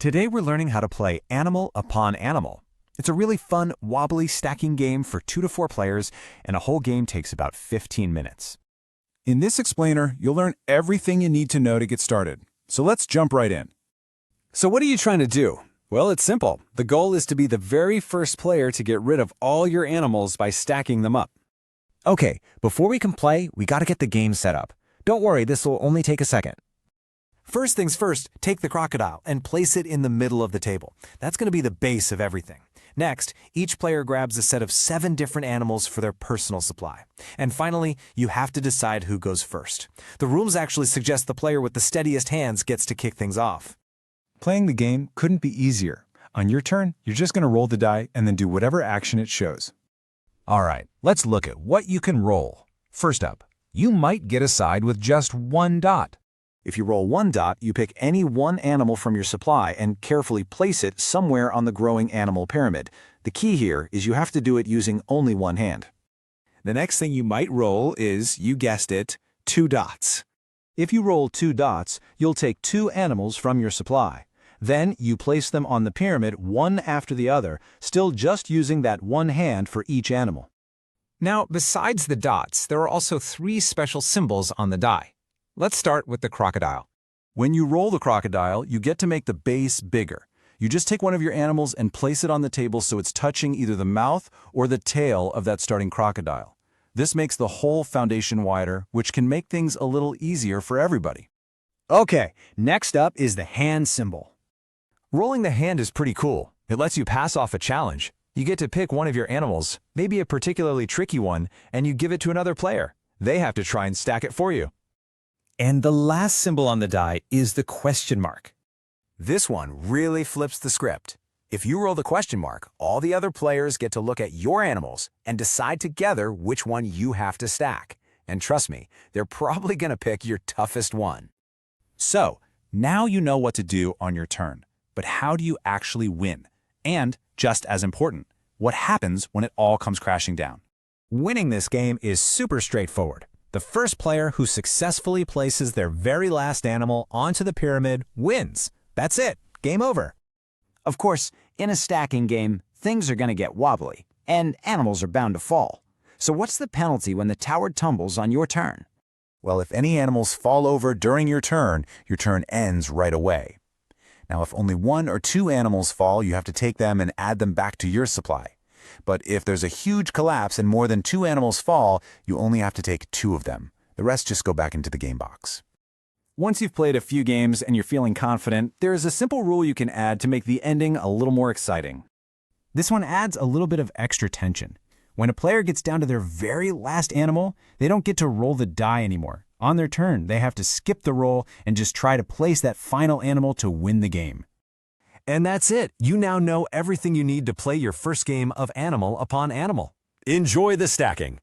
Today we're learning how to play Animal Upon Animal. It's a really fun, wobbly stacking game for 2 to 4 players, and a whole game takes about 15 minutes. In this explainer, you'll learn everything you need to know to get started. So let's jump right in. So what are you trying to do? Well, it's simple. The goal is to be the very first player to get rid of all your animals by stacking them up. Okay, before we can play, we gotta get the game set up. Don't worry, this will only take a second. First things first, take the crocodile and place it in the middle of the table. That's going to be the base of everything. Next, each player grabs a set of 7 different animals for their personal supply. And finally, you have to decide who goes first. The rules actually suggest the player with the steadiest hands gets to kick things off. Playing the game couldn't be easier. On your turn, you're just going to roll the die and then do whatever action it shows. All right, let's look at what you can roll. First up, you might get a side with just 1 dot. If you roll 1 dot, you pick any one animal from your supply and carefully place it somewhere on the growing animal pyramid. The key here is you have to do it using only one hand. The next thing you might roll is, you guessed it, 2 dots. If you roll 2 dots, you'll take 2 animals from your supply. Then you place them on the pyramid one after the other, still just using that one hand for each animal. Now, besides the dots, there are also 3 special symbols on the die. Let's start with the crocodile. When you roll the crocodile, you get to make the base bigger. You just take one of your animals and place it on the table so it's touching either the mouth or the tail of that starting crocodile. This makes the whole foundation wider, which can make things a little easier for everybody. Okay, next up is the hand symbol. Rolling the hand is pretty cool. It lets you pass off a challenge. You get to pick one of your animals, maybe a particularly tricky one, and you give it to another player. They have to try and stack it for you. And the last symbol on the die is the question mark. This one really flips the script. If you roll the question mark, all the other players get to look at your animals and decide together which one you have to stack. And trust me, they're probably going to pick your toughest one. So, now you know what to do on your turn. But how do you actually win? And, just as important, what happens when it all comes crashing down? Winning this game is super straightforward. The first player who successfully places their very last animal onto the pyramid wins. That's it. Game over. Of course, in a stacking game, things are going to get wobbly, and animals are bound to fall. So what's the penalty when the tower tumbles on your turn? Well, if any animals fall over during your turn ends right away. Now, if only 1 or 2 animals fall, you have to take them and add them back to your supply. But if there's a huge collapse and more than 2 animals fall, you only have to take 2 of them. The rest just go back into the game box. Once you've played a few games and you're feeling confident, there is a simple rule you can add to make the ending a little more exciting. This one adds a little bit of extra tension. When a player gets down to their very last animal, they don't get to roll the die anymore. On their turn, they have to skip the roll and just try to place that final animal to win the game. And that's it. You now know everything you need to play your first game of Animal Upon Animal. Enjoy the stacking.